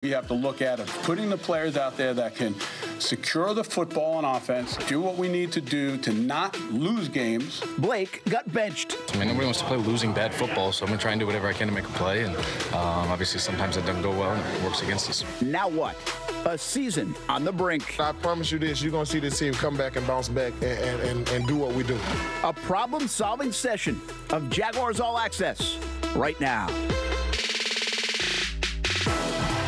We have to look at putting the players out there that can secure the football on offense, do what we need to do to not lose games. Blake got benched. I mean, nobody wants to play losing bad football, so I'm going to try and do whatever I can to make a play. And obviously, sometimes it doesn't go well, and it works against us. Now what? A season on the brink. I promise you this, you're going to see this team come back and bounce back and do what we do. A problem-solving session of Jaguars All Access right now.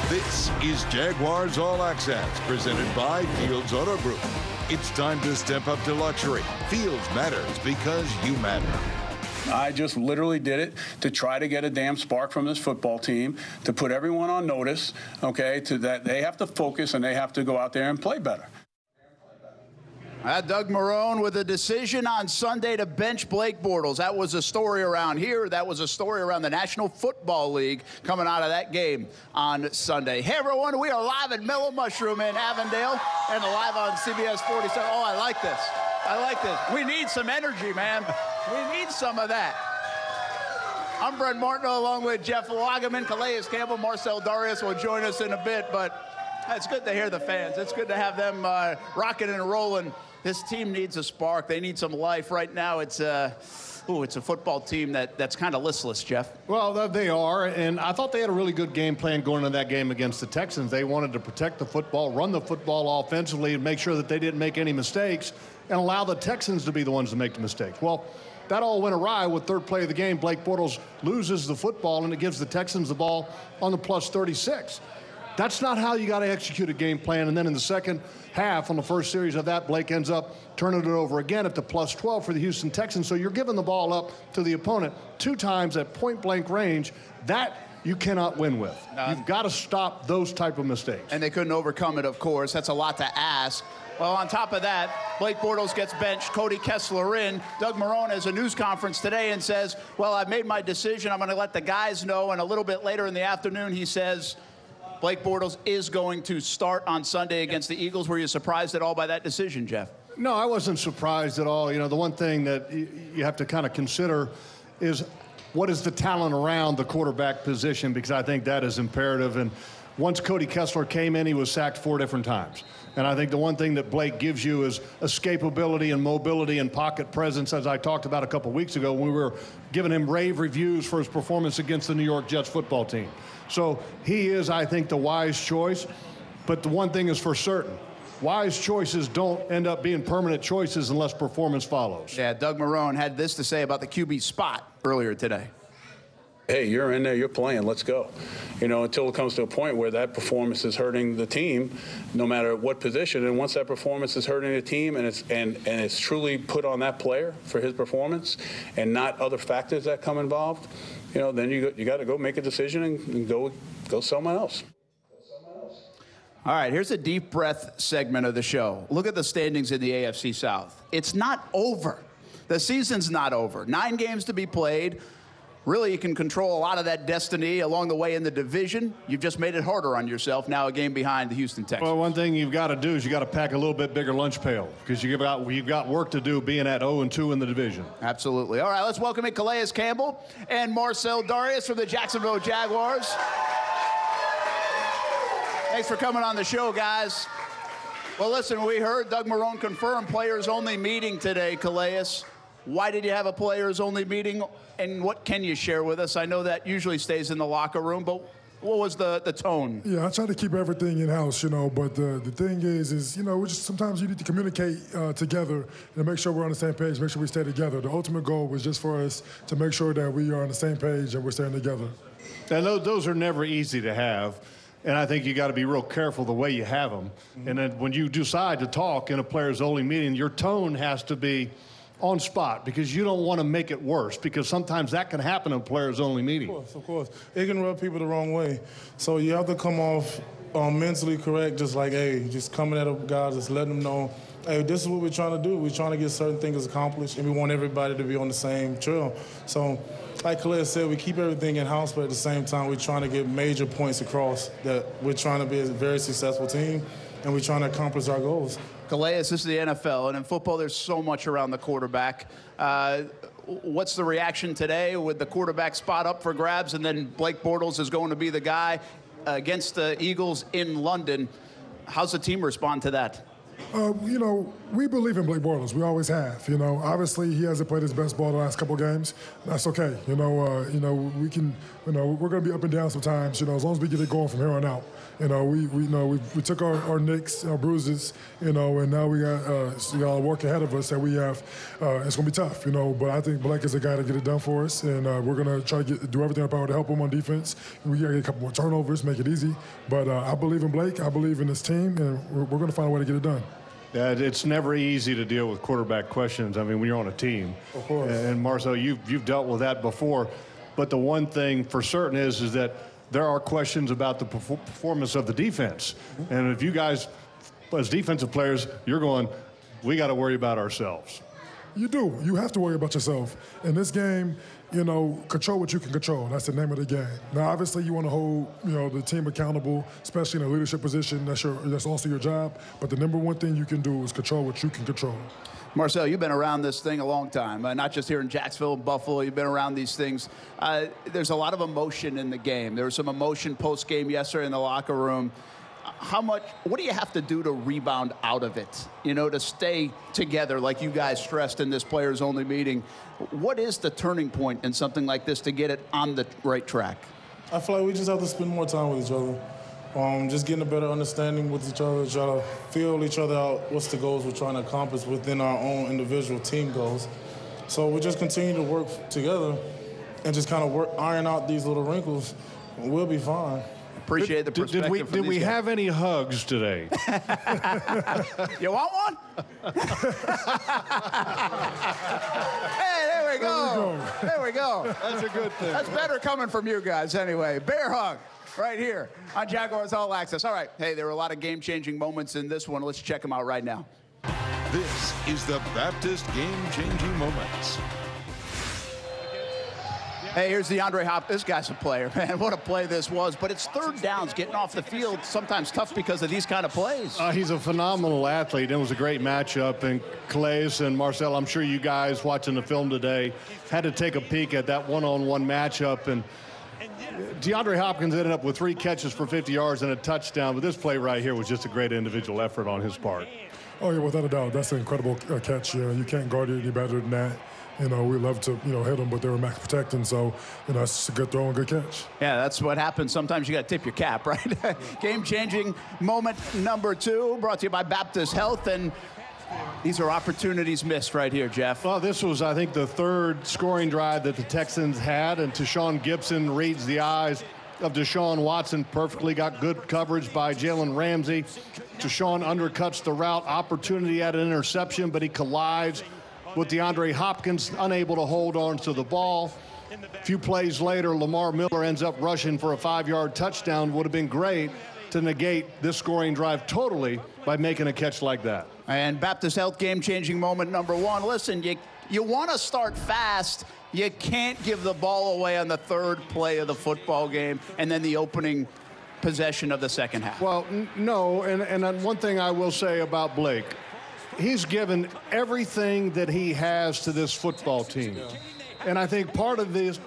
This is Jaguars All Access, presented by Fields Auto Group. It's time to step up to luxury. Fields matters because you matter. I just literally did it to try to get a damn spark from this football team, to put everyone on notice, okay, to that they have to focus and they have to go out there and play better. Doug Marrone with a decision on Sunday to bench Blake Bortles. That was a story around here. That was a story around the National Football League coming out of that game on Sunday. Hey, everyone, we are live at Mellow Mushroom in Avondale and live on CBS 47. Oh, I like this. I like this. We need some energy, man. We need some of that. I'm Brent Martineau along with Jeff Lageman. Calais, Campbell, Marcell Dareus will join us in a bit, but it's good to hear the fans. It's good to have them rocking and rolling. This team needs a spark. They need some life. Right now, it's a football team that's kind of listless, Jeff. Well, they are, and I thought they had a really good game plan going into that game against the Texans. They wanted to protect the football, run the football offensively, and make sure that they didn't make any mistakes and allow the Texans to be the ones to make the mistakes. Well, that all went awry with third play of the game. Blake Bortles loses the football, and it gives the Texans the ball on the plus 36. That's not how you got to execute a game plan. And then in the second half, on the first series of that, Blake ends up turning it over again at the plus 12 for the Houston Texans. So you're giving the ball up to the opponent 2 times at point-blank range. That you cannot win with. You've got to stop those type of mistakes. And they couldn't overcome it, of course. That's a lot to ask. Well, on top of that, Blake Bortles gets benched, Cody Kessler in. Doug Marrone has a news conference today and says, well, I've made my decision. I'm going to let the guys know. And a little bit later in the afternoon, he says Blake Bortles is going to start on Sunday against the Eagles. Were you surprised at all by that decision, Jeff? No, I wasn't surprised at all. You know, the one thing that you have to kind of consider is what is the talent around the quarterback position, because I think that is imperative. And once Cody Kessler came in, he was sacked 4 different times. And I think the one thing that Blake gives you is escapability and mobility and pocket presence, as I talked about a couple weeks ago when we were giving him rave reviews for his performance against the New York Jets football team. So he is, I think, the wise choice. But the one thing is for certain. Wise choices don't end up being permanent choices unless performance follows. Yeah, Doug Marrone had this to say about the QB spot earlier today. Hey, you're in there, you're playing, let's go. You know, until it comes to a point where that performance is hurting the team, no matter what position. And once that performance is hurting the team and it's truly put on that player for his performance and not other factors that come involved, you know, then you got to go make a decision and go somewhere else. All right, here's a deep breath segment of the show. Look at the standings in the AFC South. It's not over. The season's not over. 9 games to be played. Really, you can control a lot of that destiny along the way in the division. You've just made it harder on yourself, now a game behind the Houston Texans. Well, one thing you've got to do is you got to pack a little bit bigger lunch pail, because you've got work to do being at 0-2 in the division. Absolutely. All right, let's welcome in Calais Campbell and Marcell Dareus from the Jacksonville Jaguars. Thanks for coming on the show, guys. Well, listen, we heard Doug Marrone confirm players-only meeting today, Calais. Why did you have a players-only meeting, and what can you share with us? I know that usually stays in the locker room, but what was the tone? Yeah, I try to keep everything in-house, you know, but the thing is, you know, sometimes you need to communicate together and make sure we're on the same page, make sure we stay together. The ultimate goal was just for us to make sure that we are on the same page and we're staying together. And those are never easy to have. And I think you got to be real careful the way you have them. Mm-hmm. And then when you decide to talk in a players-only meeting, your tone has to be on spot, because you don't want to make it worse, because sometimes that can happen in a players-only meeting. Of course. It can rub people the wrong way. So you have to come off mentally correct, just like, hey, just coming at a guy, just letting them know, hey, this is what we're trying to do. We're trying to get certain things accomplished, and we want everybody to be on the same trail. So like Calais said, we keep everything in-house, but at the same time, we're trying to get major points across that we're trying to be a very successful team, and we're trying to accomplish our goals. Calais, this is the NFL, and in football, there's so much around the quarterback. What's the reaction today with the quarterback spot up for grabs, and then Blake Bortles is going to be the guy? against the Eagles in London. How's the team respond to that? You know, we believe in Blake Bortles. We always have. You know, obviously he hasn't played his best ball the last couple of games. That's okay. You know, we can. You know, we're going to be up and down sometimes. You know, as long as we get it going from here on out. You know, we took our nicks, our bruises. You know, and now we got work ahead of us that we have. It's going to be tough. You know, but I think Blake is the guy to get it done for us, and we're going to try to do everything in our power to help him on defense. We got to get a couple more turnovers, make it easy. But I believe in Blake. I believe in this team, and we're going to find a way to get it done. Yeah, it's never easy to deal with quarterback questions. I mean, when you're on a team. Of course. And Marcell, you've dealt with that before. But the one thing for certain is that there are questions about the performance of the defense. And if you guys, as defensive players, you're going, we got to worry about ourselves. You do. You have to worry about yourself. In this game, you know, control what you can control. That's the name of the game. Now, obviously, you want to hold, you know, the team accountable, especially in a leadership position. That's also your job. But the number one thing you can do is control what you can control. Marcell, you've been around this thing a long time, not just here in Jacksonville and Buffalo. You've been around these things. There's a lot of emotion in the game. There was some emotion post-game yesterday in the locker room. What do you have to do to rebound out of it, you know, to stay together like you guys stressed in this players-only meeting? What is the turning point in something like this to get it on the right track? I feel like we just have to spend more time with each other. Just getting a better understanding with each other, try to feel each other out, what's the goals we're trying to accomplish within our own individual team goals. So we just continue to work together and just kind of iron out these little wrinkles, and we'll be fine. Appreciate the perspective. Did we have any hugs today? You want one? Hey, there we go. There we go. That's a good thing. That's better coming from you guys anyway. Bear hug right here on Jaguars All Access. All right. Hey, there were a lot of game-changing moments in this one. Let's check them out right now. This is the Baptist Game-Changing Moments. Hey, here's DeAndre Hopkins. This guy's a player, man. What a play this was. But it's third downs, getting off the field, sometimes tough because of these kind of plays. He's a phenomenal athlete. It was a great matchup. And Calais and Marcell, I'm sure you guys watching the film today had to take a peek at that one-on-one matchup. And DeAndre Hopkins ended up with 3 catches for 50 yards and a touchdown. But this play right here was just a great individual effort on his part. Oh, yeah, without a doubt. That's an incredible catch. You can't guard it any better than that. You know, we love to, hit them, but they were max protecting. So, it's a good throw and good catch. Yeah, that's what happens. Sometimes you got to tip your cap, right? Game-changing moment number 2, brought to you by Baptist Health. And these are opportunities missed right here, Jeff. Well, this was, I think, the 3rd scoring drive that the Texans had. And Tashawn Gibson reads the eyes of Deshaun Watson perfectly. Got good coverage by Jalen Ramsey. Tashaun undercuts the route. Opportunity at an interception, but he collides with DeAndre Hopkins, unable to hold on to the ball. A few plays later, Lamar Miller ends up rushing for a 5-yard touchdown. Would have been great to negate this scoring drive totally by making a catch like that. And Baptist Health game-changing moment number 1. Listen, you want to start fast. You can't give the ball away on the 3rd play of the football game and then the opening possession of the second half. Well, no, and one thing I will say about Blake, he's given everything that he has to this football team. And I think part of this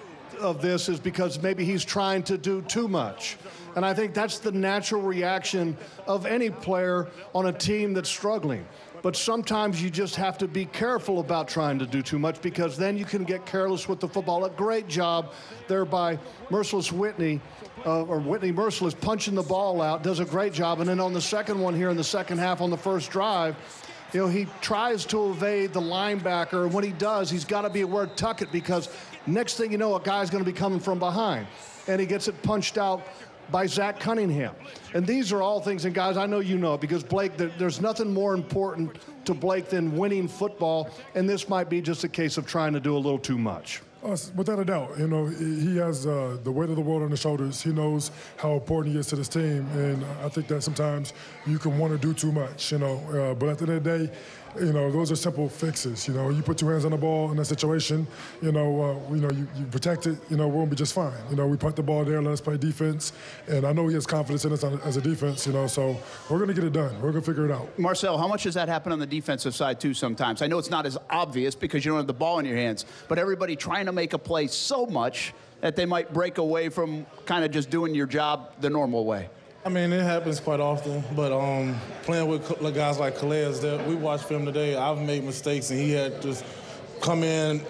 is because maybe he's trying to do too much. And I think that's the natural reaction of any player on a team that's struggling. But sometimes you just have to be careful about trying to do too much, because then you can get careless with the football. A great job there by Merciless Whitney, or Whitney Merciless, punching the ball out, does a great job. And then on the second one here in the second half on the first drive, he tries to evade the linebacker, and when he does, he's got to be aware to tuck it, because next thing you know, a guy's going to be coming from behind, and he gets it punched out by Zach Cunningham. And these are all things, and guys, I know you know it, because Blake, there's nothing more important to Blake than winning football, and this might be just a case of trying to do a little too much. Without a doubt, he has the weight of the world on his shoulders. He knows how important he is to this team, and I think that sometimes you can want to do too much, But at the end of the day, those are simple fixes. You put 2 hands on the ball in that situation, you protect it, we're going to be just fine. We punt the ball there, let us play defense, and I know he has confidence in us as a defense, so we're going to get it done. We're going to figure it out. Marcell, how much does that happen on the defensive side, too, sometimes? I know it's not as obvious because you don't have the ball in your hands, but everybody trying to make a play so much that they might break away from kind of just doing your job the normal way? I mean, it happens quite often, but playing with guys like Calais, we watched film today. I've made mistakes, and he had to come in,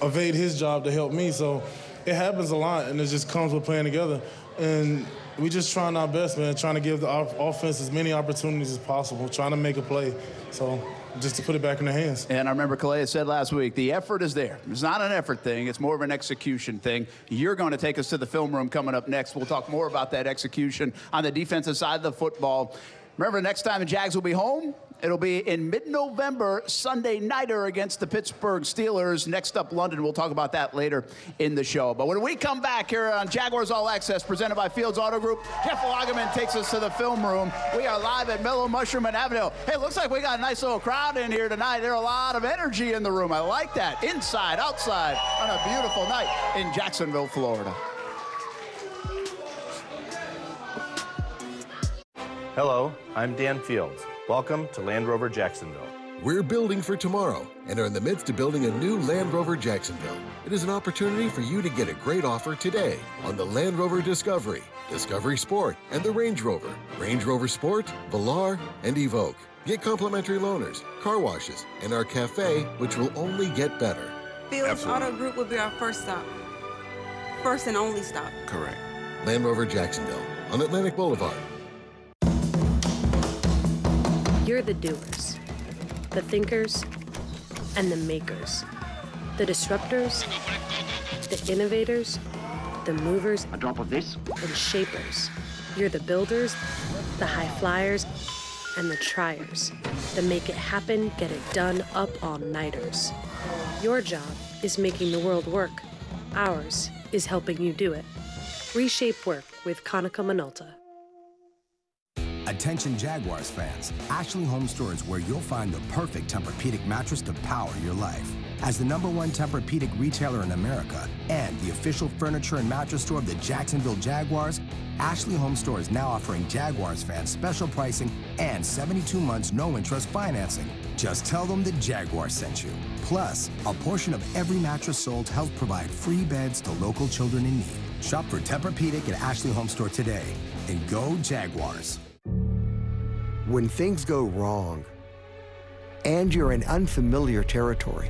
evade his job to help me. So it happens a lot, and it just comes with playing together. And we just trying our best, man, trying to give the offense as many opportunities as possible, trying to make a play. So just to put it back in their hands. And I remember Calais said last week, the effort is there. It's not an effort thing. It's more of an execution thing. You're going to take us to the film room coming up next. We'll talk more about that execution on the defensive side of the football. Remember, next time the Jags will be home, it'll be in mid-November, Sunday nighter against the Pittsburgh Steelers. Next up, London. We'll talk about that later in the show. But when we come back here on Jaguars All Access, presented by Fields Auto Group, Jeff Lageman takes us to the film room. We are live at Mellow Mushroom in Avondale. Hey, looks like we got a nice little crowd in here tonight. There's a lot of energy in the room. I like that. Inside, outside, on a beautiful night in Jacksonville, Florida. Hello, I'm Dan Fields. Welcome to Land Rover Jacksonville. We're building for tomorrow and are in the midst of building a new Land Rover Jacksonville. It is an opportunity for you to get a great offer today on the Land Rover Discovery, Discovery Sport, and the Range Rover Sport, Velar, and Evoque. Get complimentary loaners, car washes, and our cafe, which will only get better. Fields Auto Group will be our first stop. First and only stop. Correct. Land Rover Jacksonville on Atlantic Boulevard. You're the doers, the thinkers, and the makers, the disruptors, the innovators, the movers, a drop of this, and shapers. You're the builders, the high flyers, and the triers, the make it happen, get it done, up all-nighters. Your job is making the world work. Ours is helping you do it. Reshape work with Konica Minolta. Attention Jaguars fans, Ashley Home Store is where you'll find the perfect Tempur-Pedic mattress to power your life. As the #1 Tempur-Pedic retailer in America and the official furniture and mattress store of the Jacksonville Jaguars, Ashley Home Store is now offering Jaguars fans special pricing and 72 months no-interest financing. Just tell them the Jaguars sent you. Plus, a portion of every mattress sold helps provide free beds to local children in need. Shop for Tempur-Pedic at Ashley Home Store today, and go Jaguars. When things go wrong and you're in unfamiliar territory,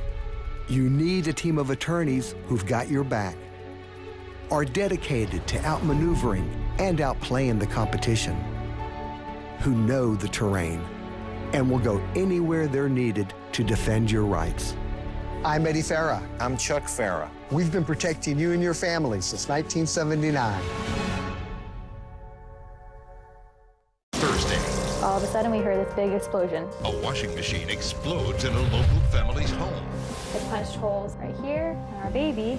you need a team of attorneys who've got your back, are dedicated to outmaneuvering and outplaying the competition, who know the terrain and will go anywhere they're needed to defend your rights. I'm Eddie Farah. I'm Chuck Farah. We've been protecting you and your family since 1979. Thursday. All of a sudden, we heard this big explosion. A washing machine explodes in a local family's home. It punched holes right here, and our baby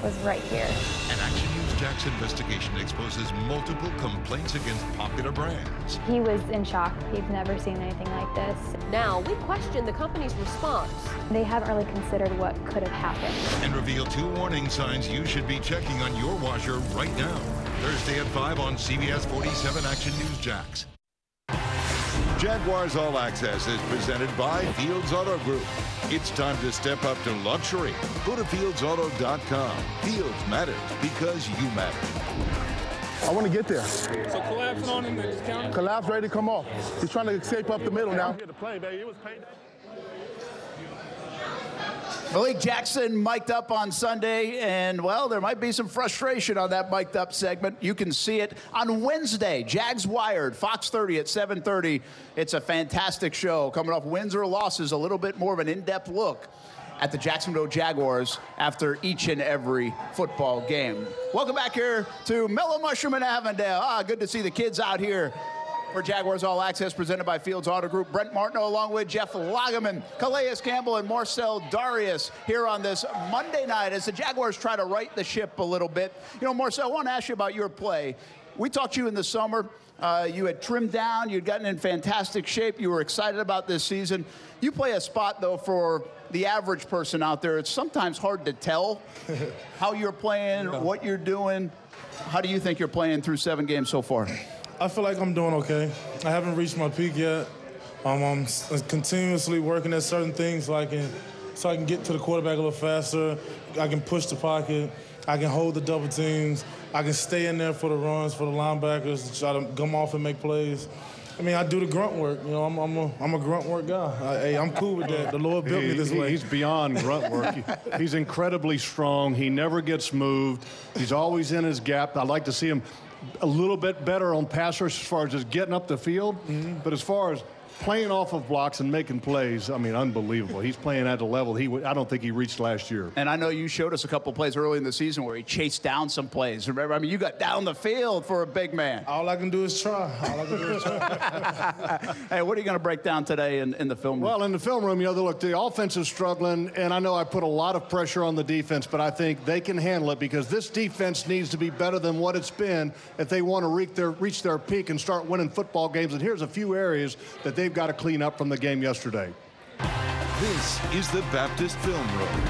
was right here. An Action News Jax investigation exposes multiple complaints against popular brands. He was in shock. He'd never seen anything like this. Now, we question the company's response. They haven't really considered what could have happened. And reveal 2 warning signs you should be checking on your washer right now. Thursday at 5 on CBS 47 Action News Jax. Jaguars All Access is presented by Fields Auto Group. It's time to step up to luxury. Go to fieldsauto.com. Fields matters because you matter. I want to get there. So collapse on him and just count. Collapse, ready to come off. He's trying to escape up the middle now. Here to play, baby. It was paid. Malik Jackson mic'd up on Sunday, and, well, there might be some frustration on that mic'd up segment. You can see it on Wednesday. Jags Wired, Fox 30 at 7:30. It's a fantastic show. Coming off wins or losses, a little bit more of an in-depth look at the Jacksonville Jaguars after each and every football game. Welcome back here to Mellow Mushroom in Avondale. Good to see the kids out here for Jaguars All Access, presented by Fields Auto Group. Brent Martineau along with Jeff Lageman, Calais Campbell, and Marcell Dareus here on this Monday night as the Jaguars try to right the ship a little bit. You know, Marcell, I want to ask you about your play. We talked to you in the summer. You had trimmed down. You'd gotten in fantastic shape. You were excited about this season. You play a spot, though, for the average person out there. It's sometimes hard to tell how you're playing, what you're doing. How do you think you're playing through 7 games so far? I feel like I'm doing okay. I haven't reached my peak yet. I'm continuously working at certain things so I can get to the quarterback a little faster. I can push the pocket. I can hold the double teams. I can stay in there for the runs, for the linebackers, to try to come off and make plays. I mean, I do the grunt work. You know, I'm a grunt work guy. Hey, I'm cool with that. The Lord built me this way. He's beyond grunt work. He's incredibly strong. He never gets moved. He's always in his gap. I'd like to see him a little bit better on pass rush as far as just getting up the field. But as far as playing off of blocks and making plays, I mean, unbelievable. He's playing at a level I don't think he reached last year. And I know you showed us a couple plays early in the season where he chased down some plays. Remember, I mean, you got down the field for a big man. All I can do is try. All I can do is try. Hey, what are you going to break down today in the film room? Well, in the film room, look, the offense is struggling, and I know I put a lot of pressure on the defense, but I think they can handle it because this defense needs to be better than what it's been if they want to reach their peak and start winning football games. And here's a few areas that they've got to clean up from the game yesterday. This is the Baptist Film Room.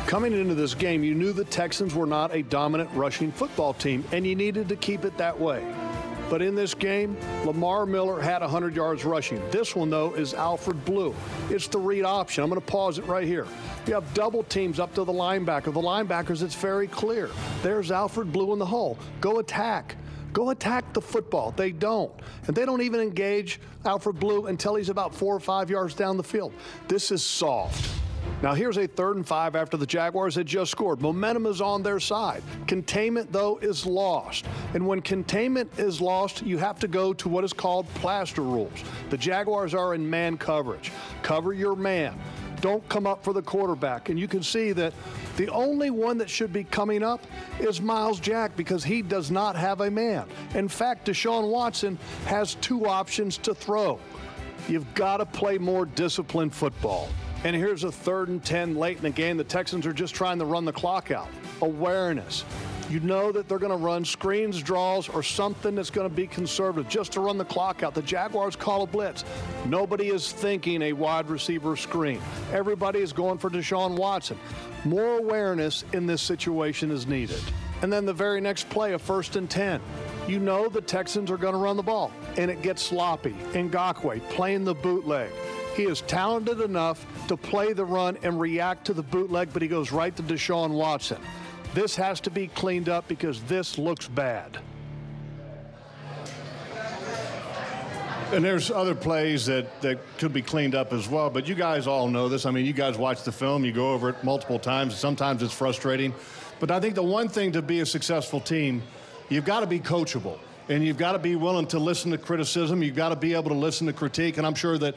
Coming into this game, you knew the Texans were not a dominant rushing football team, and you needed to keep it that way. But in this game, Lamar Miller had 100 yards rushing. This one, though, is Alfred Blue. It's the read option. I'm going to pause it right here. You have double teams up to the linebacker. The linebackers, it's very clear. There's Alfred Blue in the hole. Go attack. Go attack the football. They don't. And they don't even engage Alfred Blue until he's about 4 or 5 yards down the field. This is soft. Now here's a 3rd and 5 after the Jaguars had just scored. Momentum is on their side. Containment, though, is lost. And when containment is lost, you have to go to what is called plaster rules. The Jaguars are in man coverage. Cover your man. Don't come up for the quarterback. And you can see that the only one that should be coming up is Miles Jack because he does not have a man. In fact, Deshaun Watson has 2 options to throw. You've got to play more disciplined football. And here's a 3rd and 10 late in the game. The Texans are just trying to run the clock out. Awareness. You know that they're going to run screens, draws, or something that's going to be conservative just to run the clock out. The Jaguars call a blitz. Nobody is thinking a wide receiver screen. Everybody is going for Deshaun Watson. More awareness in this situation is needed. And then the very next play, a 1st and 10. You know the Texans are going to run the ball, and it gets sloppy. Ngakoue playing the bootleg. He is talented enough to play the run and react to the bootleg, but he goes right to Deshaun Watson. This has to be cleaned up because this looks bad. And there's other plays that could be cleaned up as well, but you guys all know this. I mean, you guys watch the film, you go over it multiple times. Sometimes it's frustrating. But I think the one thing to be a successful team, you've got to be coachable. And you've got to be willing to listen to criticism. You've got to be able to listen to critique. And I'm sure that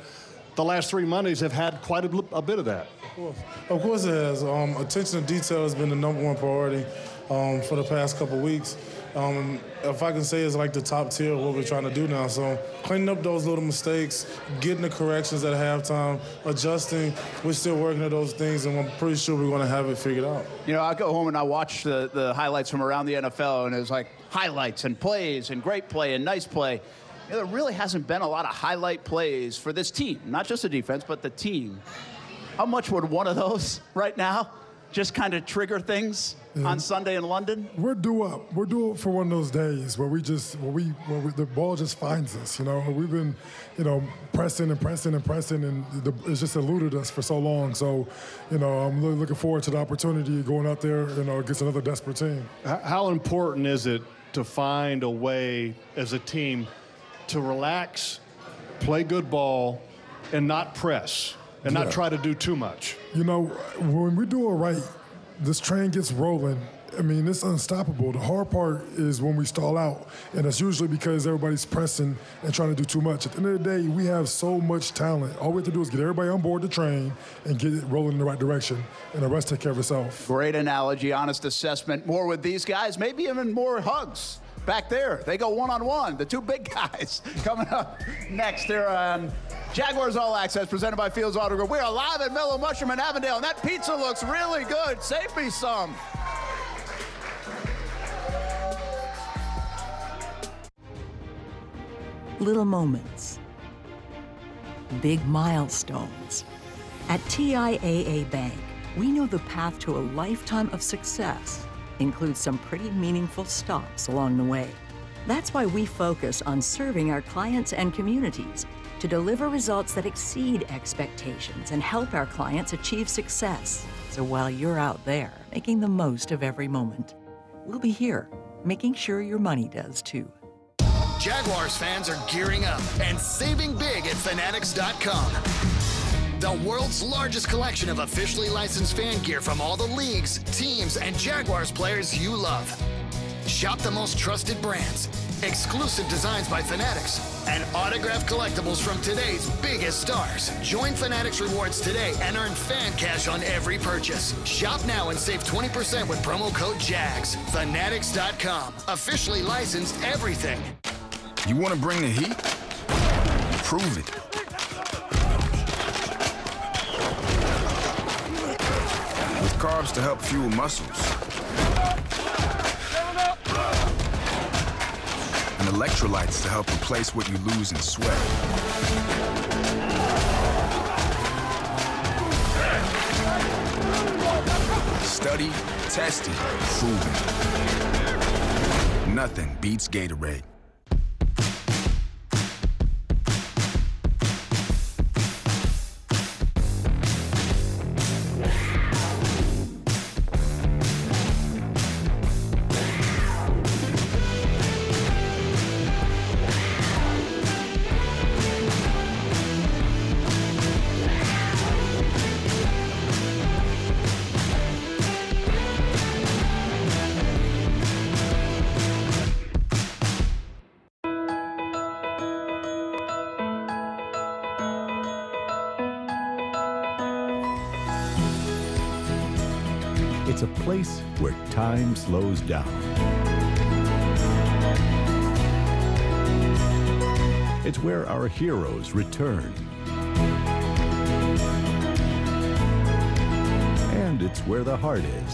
the last 3 Mondays have had quite a bit of that. Of course it has. Attention to detail has been the #1 priority for the past couple weeks. If I can say it's like the top tier of what we're trying to do now. So cleaning up those little mistakes, getting the corrections at halftime, adjusting. We're still working at those things, and I'm pretty sure we're going to have it figured out. You know, I go home and I watch the highlights from around the NFL, and it's like highlights and plays and great play and nice play. You know, there really hasn't been a lot of highlight plays for this team, not just the defense, but the team. How much would one of those right now just kind of trigger things on Sunday in London? We're due up. We're due up for one of those days where the ball just finds us. You know, we've been, pressing, and it's just eluded us for so long. So, I'm really looking forward to the opportunity of going out there, against another desperate team. How important is it to find a way as a team to relax, play good ball, and not press? And not try to do too much. When we do it right, this train gets rolling. I mean, it's unstoppable. The hard part is when we stall out, and it's usually because everybody's pressing and trying to do too much. At the end of the day, we have so much talent. All we have to do is get everybody on board the train and get it rolling in the right direction, and the rest take care of itself. Great analogy, honest assessment. More with these guys, maybe even more hugs. Back there, they go one-on-one, the 2 big guys. Coming up next here on Jaguars All Access, presented by Fields Auto Group. We are live at Mellow Mushroom in Avondale, and that pizza looks really good. Save me some. Little moments, big milestones. At TIAA Bank, we know the path to a lifetime of success includes some pretty meaningful stops along the way. That's why we focus on serving our clients and communities to deliver results that exceed expectations and help our clients achieve success. So while you're out there making the most of every moment, we'll be here making sure your money does too. Jaguars fans are gearing up and saving big at Fanatics.com. The world's largest collection of officially licensed fan gear from all the leagues, teams, and Jaguars players you love. Shop the most trusted brands, exclusive designs by Fanatics, and autographed collectibles from today's biggest stars. Join Fanatics Rewards today and earn fan cash on every purchase. Shop now and save 20% with promo code JAGS. Fanatics.com. Officially licensed everything. You want to bring the heat? Prove it. With carbs to help fuel muscles. And electrolytes to help replace what you lose in sweat. Studied, tested, proven. Nothing beats Gatorade. It's a place where time slows down. It's where our heroes return. And it's where the heart is.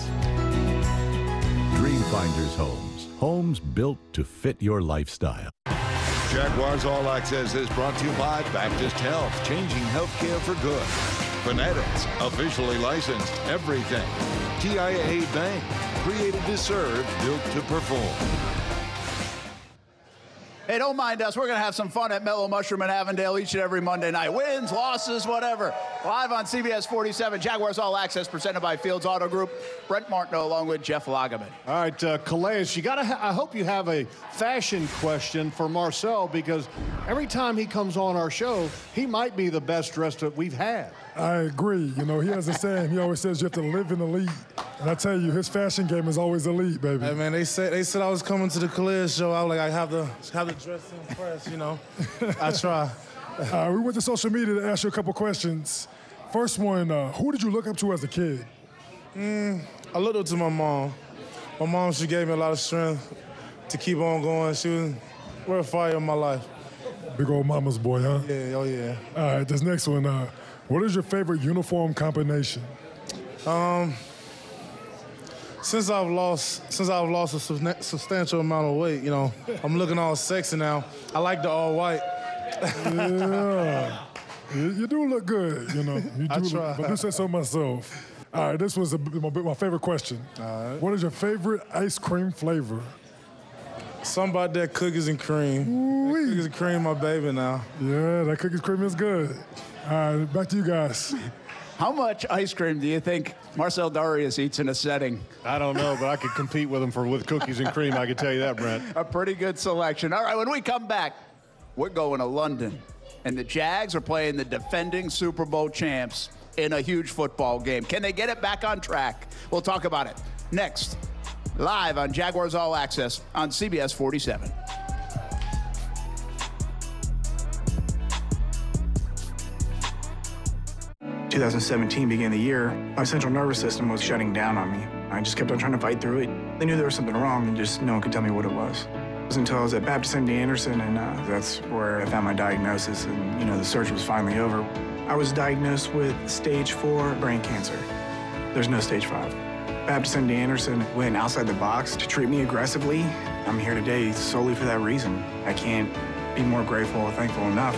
Dreamfinders Homes. Homes built to fit your lifestyle. Jaguars All Access is brought to you by Baptist Health, changing healthcare for good. Fanatics, officially licensed everything. TIAA Bank, created to serve, built to perform. Hey, don't mind us. We're going to have some fun at Mellow Mushroom in Avondale each and every Monday night. Wins, losses, whatever. Live on CBS 47, Jaguars All Access, presented by Fields Auto Group. Brent Martineau along with Jeff Lageman. All right, Calais, you got to. I hope you have a fashion question for Marcell, because every time he comes on our show, he might be the best dressed that we've had. I agree. You know, he has a saying. He always says you have to live in the elite. And I tell you, his fashion game is always elite, baby. Hey, man, they said I was coming to the Calais show. I was like, I have to dress to impress, you know. I try. We went to social media to ask you a couple questions. First one, who did you look up to as a kid? I looked up to my mom. My mom, she gave me a lot of strength to keep on going. She was a fire in my life. Big old mama's boy, huh? Yeah, oh yeah. All right, this next one, what is your favorite uniform combination? Since I've lost a substantial amount of weight, you know, I'm looking all sexy now. I like the all white. Yeah, you do look good, you know. You do I try. But I do say so myself. All right, this was my favorite question. All right. What is your favorite ice cream flavor? Something about that cookies and cream. Cookies and cream, my baby now. Yeah, that cookies and cream is good. All right, back to you guys. How much ice cream do you think Marcell Dareus eats in a setting? I don't know, but I could compete with him with cookies and cream. I can tell you that, Brent. A pretty good selection. All right, when we come back, we're going to London. And the Jags are playing the defending Super Bowl champs in a huge football game. Can they get it back on track? We'll talk about it next, live on Jaguars All Access on CBS 47. 2017 began the year, my central nervous system was shutting down on me. I just kept on trying to fight through it. They knew there was something wrong, and just no one could tell me what it was. It wasn't until I was at Baptist MD Anderson, and that's where I found my diagnosis, and, you know, the search was finally over. I was diagnosed with stage 4 brain cancer. There's no stage 5. Baptist MD Anderson went outside the box to treat me aggressively. I'm here today solely for that reason. I can't be more grateful or thankful enough.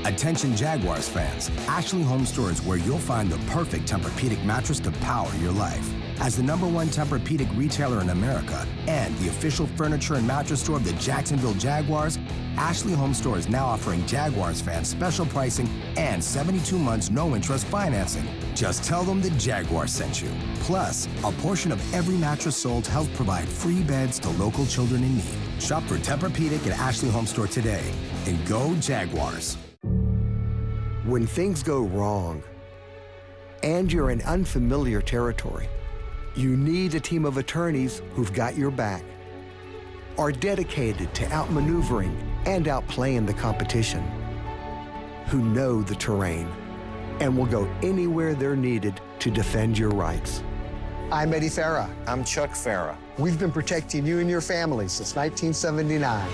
Attention Jaguars fans, Ashley Home Store is where you'll find the perfect Tempur-Pedic mattress to power your life. As the #1 Tempur-Pedic retailer in America and the official furniture and mattress store of the Jacksonville Jaguars, Ashley Home Store is now offering Jaguars fans special pricing and 72 months no-interest financing. Just tell them the Jaguars sent you. Plus, a portion of every mattress sold helps provide free beds to local children in need. Shop for Tempur-Pedic at Ashley Home Store today, and go Jaguars. When things go wrong and you're in unfamiliar territory, you need a team of attorneys who've got your back, are dedicated to outmaneuvering and outplaying the competition, who know the terrain, and will go anywhere they're needed to defend your rights. I'm Eddie Farah. I'm Chuck Farah. We've been protecting you and your family since 1979.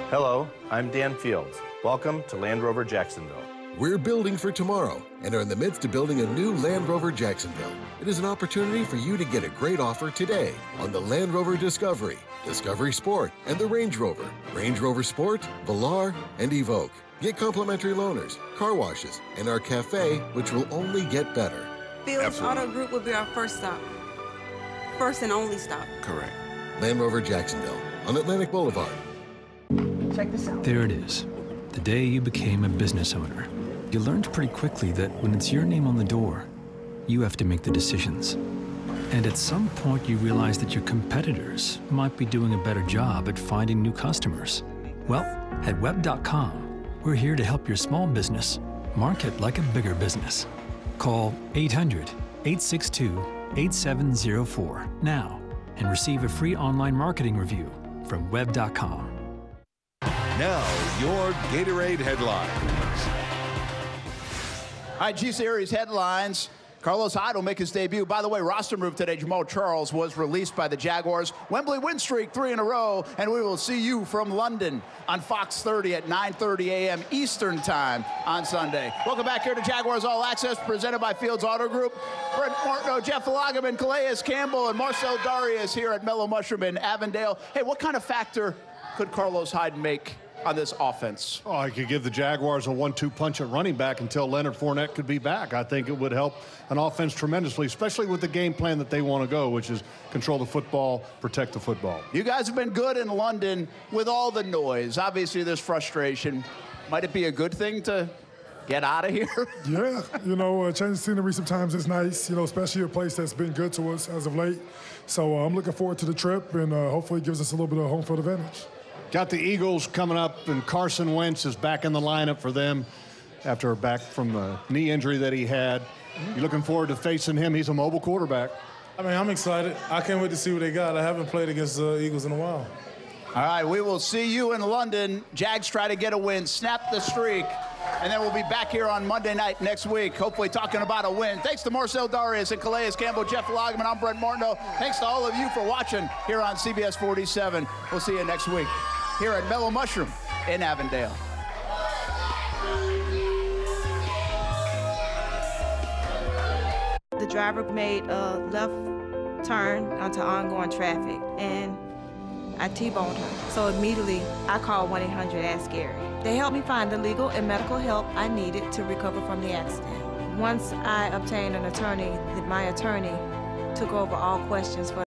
Hello, I'm Dan Fields. Welcome to Land Rover Jacksonville. We're building for tomorrow and are in the midst of building a new Land Rover Jacksonville. It is an opportunity for you to get a great offer today on the Land Rover Discovery, Discovery Sport, and the Range Rover Sport, Velar, and Evoque. Get complimentary loaners, car washes, and our cafe, which will only get better. Fields Auto Group will be our first stop. First and only stop. Correct. Land Rover Jacksonville on Atlantic Boulevard. Check this out. There it is, the day you became a business owner. You learned pretty quickly that when it's your name on the door, you have to make the decisions. And at some point you realize that your competitors might be doing a better job at finding new customers. Well, at web.com, we're here to help your small business market like a bigger business. Call 800-862-8704 now and receive a free online marketing review from web.com. Now, your Gatorade headlines. All right, G-Series headlines. Carlos Hyde will make his debut. By the way, roster move today. Jamal Charles was released by the Jaguars. Wembley win streak 3 in a row, and we will see you from London on Fox 30 at 9:30 a.m. Eastern time on Sunday. Welcome back here to Jaguars All Access, presented by Fields Auto Group. Brent, Martineau, Jeff Lageman, Calais, Campbell, and Marcell Dareus here at Mellow Mushroom in Avondale. Hey, what kind of factor could Carlos Hyde make on this offense? Oh, I could give the Jaguars a 1-2 punch at running back until Leonard Fournette could be back. I think it would help an offense tremendously, especially with the game plan that they want to go, which is control the football, protect the football. You guys have been good in London with all the noise. Obviously, there's frustration. Might it be a good thing to get out of here? Yeah, change scenery sometimes is nice, especially a place that's been good to us as of late. So I'm looking forward to the trip, and hopefully it gives us a little bit of home field advantage. Got the Eagles coming up, and Carson Wentz is back in the lineup for them after back from the knee injury that he had. You looking forward to facing him? He's a mobile quarterback. I mean, I'm excited. I can't wait to see what they got. I haven't played against the Eagles in a while. All right, we will see you in London. Jags try to get a win, snap the streak, and then we'll be back here on Monday night next week, hopefully talking about a win. Thanks to Marcell Dareus and Calais, Campbell, Jeff Lageman. I'm Brent Martineau. Thanks to all of you for watching here on CBS 47. We'll see you next week here at Mellow Mushroom in Avondale. The driver made a left turn onto ongoing traffic, and I T-boned her. So immediately, I called 1-800-ASK-GARY. They helped me find the legal and medical help I needed to recover from the accident. Once I obtained an attorney, my attorney took over all questions for